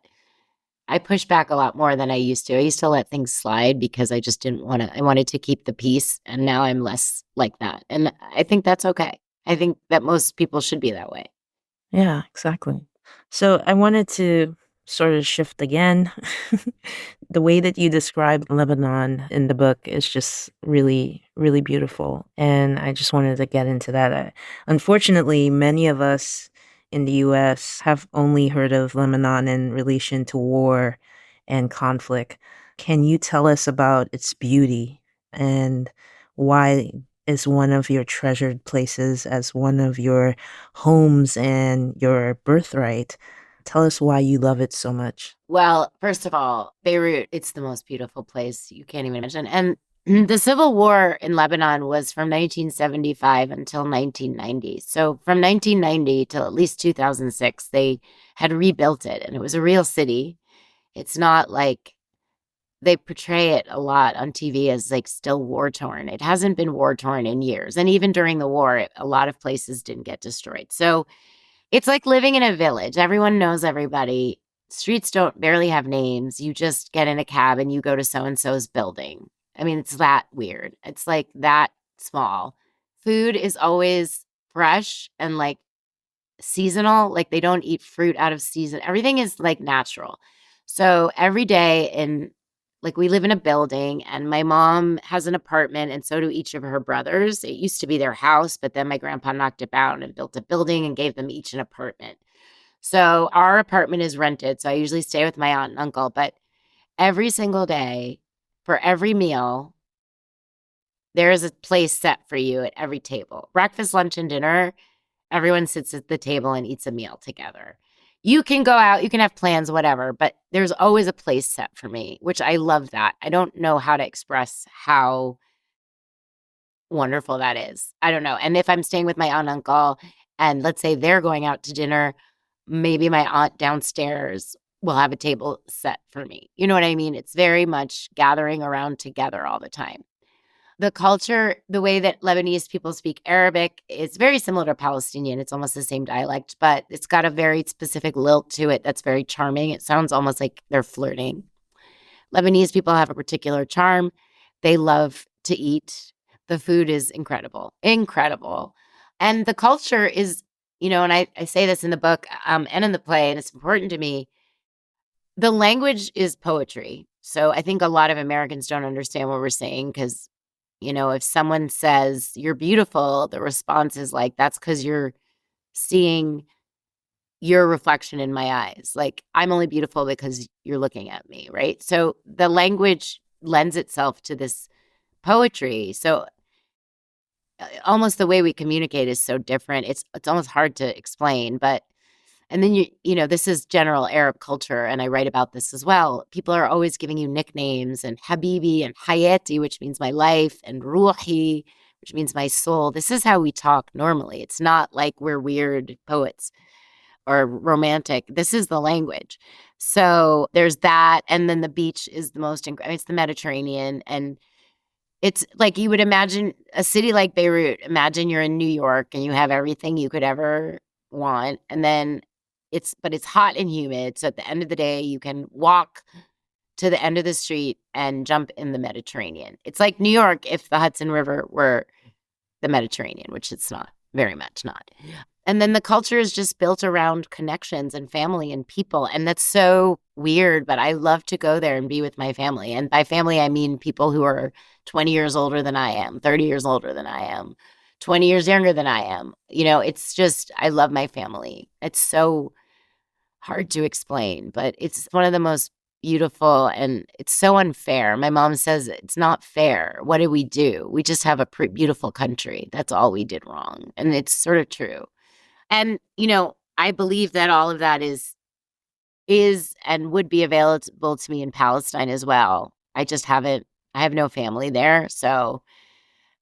Speaker 2: I push back a lot more than I used to. I used to let things slide because I just didn't want to, I wanted to keep the peace. And now I'm less like that. And I think that's okay. I think that most people should be that way.
Speaker 1: Yeah, exactly. So I wanted to sort of shift again. The way that you describe Lebanon in the book is just really, really beautiful. And I just wanted to get into that. Unfortunately, many of us in the US have only heard of Lebanon in relation to war and conflict. Can you tell us about its beauty and why is one of your treasured places as one of your homes and your birthright? Tell us why you love it so much.
Speaker 2: Well, first of all, Beirut, it's the most beautiful place you can't even imagine. And the civil war in Lebanon was from 1975 until 1990. So from 1990 till at least 2006, they had rebuilt it, and it was a real city. It's not like they portray it a lot on TV as like still war torn. It hasn't been war torn in years. And even during the war, a lot of places didn't get destroyed. So it's like living in a village. Everyone knows everybody. Streets don't barely have names. You just get in a cab and you go to so and so's building. I mean, it's that weird. It's like that small. Food is always fresh and like seasonal. Like they don't eat fruit out of season. Everything is like natural. So every day like we live in a building, and my mom has an apartment, and so do each of her brothers. It used to be their house, but then my grandpa knocked it down and built a building and gave them each an apartment. So our apartment is rented. So I usually stay with my aunt and uncle, but every single day for every meal, there is a place set for you at every table. Breakfast, lunch, and dinner, everyone sits at the table and eats a meal together. You can go out, you can have plans, whatever, but there's always a place set for me, which I love that. I don't know how to express how wonderful that is. I don't know. And if I'm staying with my aunt and uncle, and let's say they're going out to dinner, maybe my aunt downstairs will have a table set for me. You know what I mean? It's very much gathering around together all the time. The culture, the way that Lebanese people speak Arabic is very similar to Palestinian. It's almost the same dialect, but it's got a very specific lilt to it that's very charming. It sounds almost like they're flirting. Lebanese people have a particular charm. They love to eat. The food is incredible, incredible. And the culture is, and I say this in the book and in the play, and it's important to me. The language is poetry. So I think a lot of Americans don't understand what we're saying because if someone says you're beautiful, the response is like, that's because you're seeing your reflection in my eyes. Like, I'm only beautiful because you're looking at me, right? So the language lends itself to this poetry. So almost the way we communicate is so different. It's almost hard to explain, but and then this is general Arab culture, and I write about this as well. People are always giving you nicknames, and Habibi and Hayati, which means my life, and Ruhi, which means my soul. This is how we talk normally. It's not like we're weird poets or romantic. This is the language. So there's that, and then the beach is the most. It's the Mediterranean, and it's like you would imagine a city like Beirut. Imagine you're in New York and you have everything you could ever want, and then but it's hot and humid. So at the end of the day, you can walk to the end of the street and jump in the Mediterranean. It's like New York if the Hudson River were the Mediterranean, which it's not, very much not. And then the culture is just built around connections and family and people. And that's so weird, but I love to go there and be with my family. And by family, I mean people who are 20 years older than I am, 30 years older than I am, 20 years younger than I am. It's just, I love my family. It's so hard to explain, but it's one of the most beautiful, and it's so unfair. My mom says it's not fair. What did we do? We just have a beautiful country. That's all we did wrong. And it's sort of true. And, I believe that all of that is and would be available to me in Palestine as well. I have no family there. So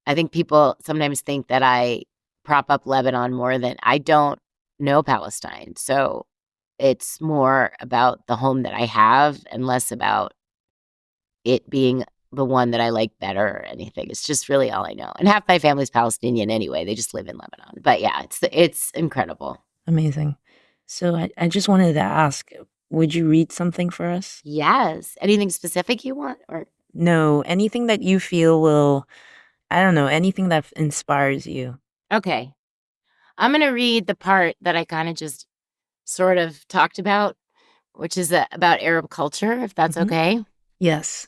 Speaker 2: I think people sometimes think that I prop up Lebanon more than I don't know Palestine. So it's more about the home that I have and less about it being the one that I like better or anything. It's just really all I know. And half my family's Palestinian anyway. They just live in Lebanon. But yeah, it's incredible.
Speaker 1: Amazing. So I just wanted to ask, would you read something for us?
Speaker 2: Yes. Anything specific you want? Or
Speaker 1: No, anything that you feel will, I don't know, anything that inspires you.
Speaker 2: okay. I'm going to read the part that I kind of just sort of talked about, which is about Arab culture, if that's
Speaker 1: Mhm.
Speaker 2: okay.
Speaker 1: Yes.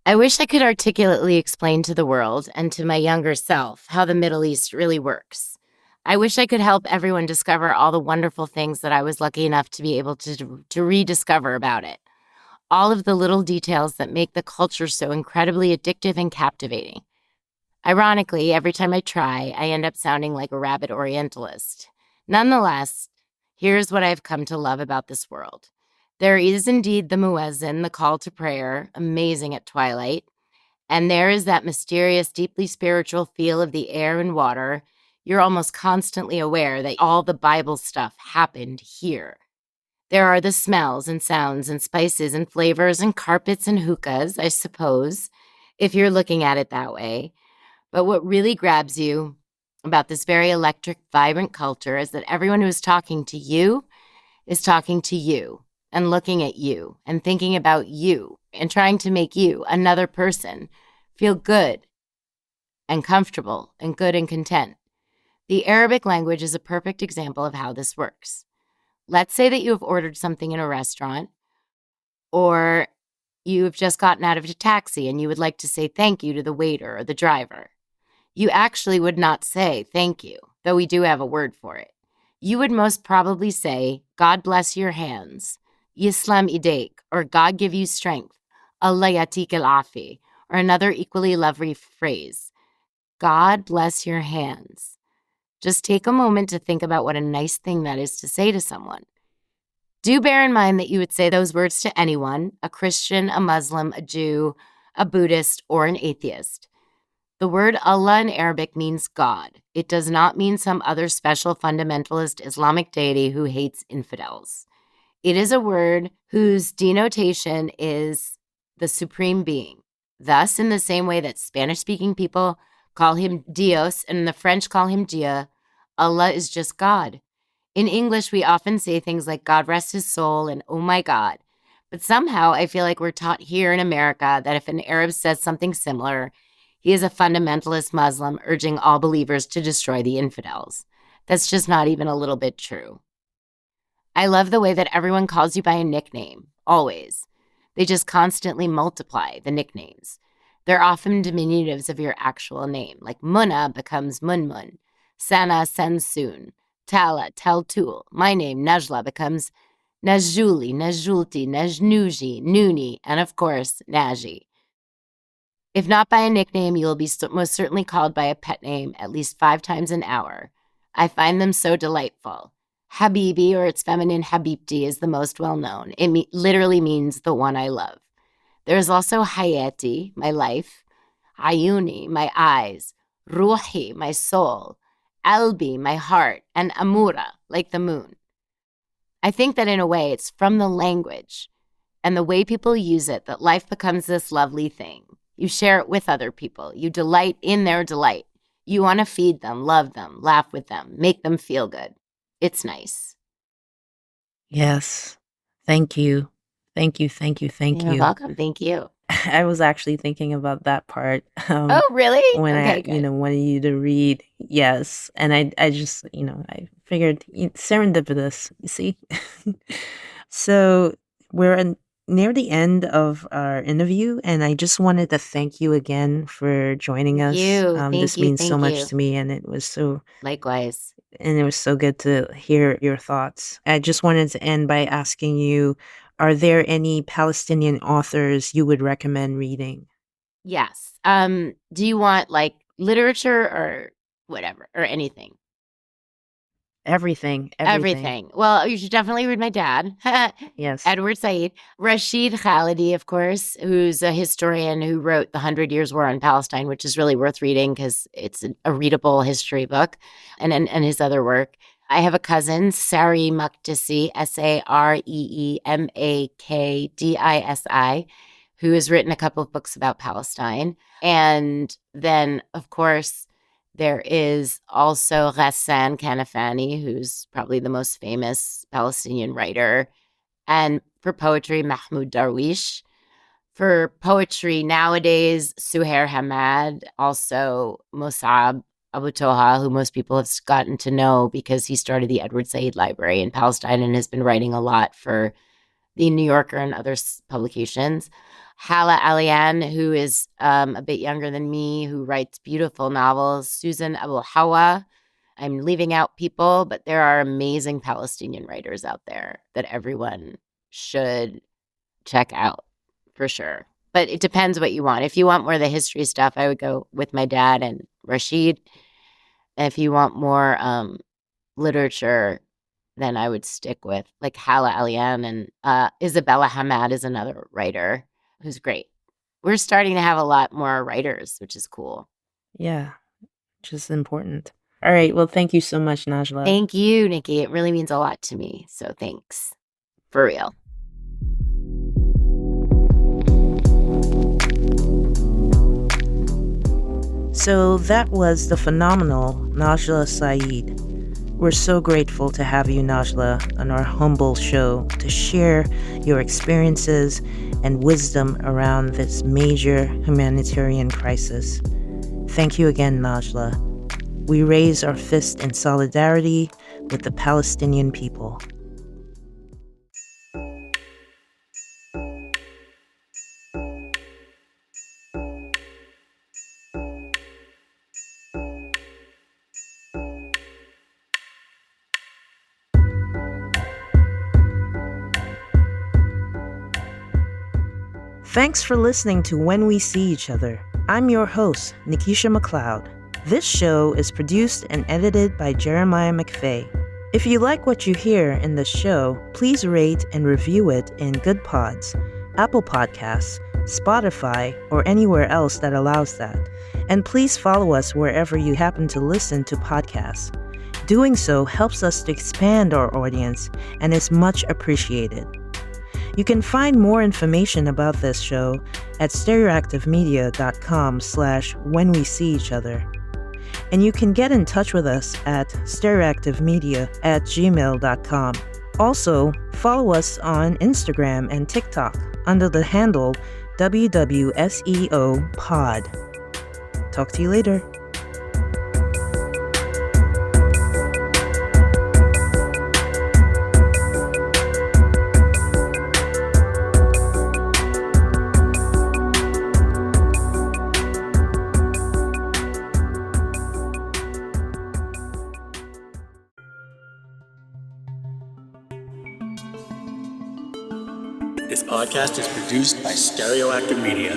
Speaker 2: I wish I could articulately explain to the world and to my younger self how the Middle East really works. I wish I could help everyone discover all the wonderful things that I was lucky enough to be able to rediscover about it. All of the little details that make the culture so incredibly addictive and captivating. Ironically, every time I try, I end up sounding like a rabid Orientalist. Nonetheless, here's what I've come to love about this world. There is indeed the muezzin, the call to prayer, amazing at twilight. And there is that mysterious, deeply spiritual feel of the air and water. You're almost constantly aware that all the Bible stuff happened here. There are the smells and sounds and spices and flavors and carpets and hookahs, I suppose, if you're looking at it that way. But what really grabs you about this very electric, vibrant culture is that everyone who is talking to you is talking to you and looking at you and thinking about you and trying to make you, another person, feel good and comfortable and good and content. The Arabic language is a perfect example of how this works. Let's say that you have ordered something in a restaurant, or you have just gotten out of a taxi and you would like to say thank you to the waiter or the driver. You actually would not say thank you, though we do have a word for it. You would most probably say, God bless your hands, Yislam ideik, or God give you strength, Allah yatik al afi, or another equally lovely phrase, God bless your hands. Just take a moment to think about what a nice thing that is to say to someone. Do bear in mind that you would say those words to anyone, a Christian, a Muslim, a Jew, a Buddhist, or an atheist. The word Allah in Arabic means God. It does not mean some other special fundamentalist Islamic deity who hates infidels. It is a word whose denotation is the supreme being. Thus, in the same way that Spanish-speaking people call him Dios and the French call him Dieu, Allah is just God. In English, we often say things like God rest his soul and oh my God. But somehow I feel like we're taught here in America that if an Arab says something similar, he is a fundamentalist Muslim urging all believers to destroy the infidels. That's just not even a little bit true. I love the way that everyone calls you by a nickname, always. They just constantly multiply the nicknames. They're often diminutives of your actual name, like Munna becomes Munmun, Sana Sensun, Tala Teltul. My name, Najla, becomes Najuli, Najulti, Najnuji, Nuni, and of course, Naji. If not by a nickname, you will be most certainly called by a pet name at least 5 times an hour. I find them so delightful. Habibi, or its feminine Habibti, is the most well-known. It literally means the one I love. There is also Hayati, my life, Ayuni, my eyes, Ruhi, my soul, Albi, my heart, and Amura, like the moon. I think that in a way it's from the language and the way people use it that life becomes this lovely thing. You share it with other people. You delight in their delight. You want to feed them, love them, laugh with them, make them feel good. It's nice.
Speaker 1: Yes. Thank you. Thank you, thank you, thank
Speaker 2: You're
Speaker 1: you.
Speaker 2: welcome. Thank you.
Speaker 1: I was actually thinking about that part
Speaker 2: Oh, really?
Speaker 1: when I,
Speaker 2: Okay, good.
Speaker 1: wanted you to read. Yes, and I just, I figured serendipitous. You see, so we're near the end of our interview, and I just wanted to thank you again for joining
Speaker 2: Thank
Speaker 1: us.
Speaker 2: you. Thank
Speaker 1: This
Speaker 2: you.
Speaker 1: means so
Speaker 2: Thank
Speaker 1: much
Speaker 2: you.
Speaker 1: to me, and
Speaker 2: Likewise.
Speaker 1: it was so good to hear your thoughts. I just wanted to end by asking you, are there any Palestinian authors you would recommend reading?
Speaker 2: Yes. Do you want like literature or whatever or anything?
Speaker 1: Everything, everything.
Speaker 2: Everything. Well, you should definitely read my dad,
Speaker 1: Yes.
Speaker 2: Edward Said. Rashid Khalidi, of course, who's a historian who wrote The 100 Years' War on Palestine, which is really worth reading because it's a readable history book, and his other work. I have a cousin, Sari Makdisi, Sareemakdisi, who has written a couple of books about Palestine. And then, of course, there is also Ghassan Kanafani, who's probably the most famous Palestinian writer. And for poetry, Mahmoud Darwish. For poetry nowadays, Suhair Hamad, also Mossab Abu Toha, who most people have gotten to know because he started the Edward Said Library in Palestine and has been writing a lot for the New Yorker and other publications. Hala Alian, who is a bit younger than me, who writes beautiful novels. Susan Abu Hawa. I'm leaving out people, but there are amazing Palestinian writers out there that everyone should check out for sure. But it depends what you want. If you want more of the history stuff, I would go with my dad and Rashid. If you want more literature, then I would stick with like Hala Alian and Isabella Hamad is another writer who's great. We're starting to have a lot more writers, which is cool.
Speaker 1: Yeah, which is important. All right. Well, thank you so much, Najla.
Speaker 2: Thank you, Nikki. It really means a lot to me. So thanks. For real.
Speaker 1: So that was the phenomenal Najla Said. We're so grateful to have you, Najla, on our humble show to share your experiences and wisdom around this major humanitarian crisis. Thank you again, Najla. We raise our fist in solidarity with the Palestinian people. Thanks for listening to When We See Each Other. I'm your host, Nikkiesha McLeod. This show is produced and edited by Jeremiah McVeigh. If you like what you hear in the show, please rate and review it in Good Pods, Apple Podcasts, Spotify, or anywhere else that allows that. And please follow us wherever you happen to listen to podcasts. Doing so helps us to expand our audience and is much appreciated. You can find more information about this show at stereoactivemedia.com/whenweseeeachother. And you can get in touch with us at stereoactivemedia@gmail.com. Also, follow us on Instagram and TikTok under the handle WWSEO Pod. Talk to you later.
Speaker 3: This podcast is produced by Stereoactive Media.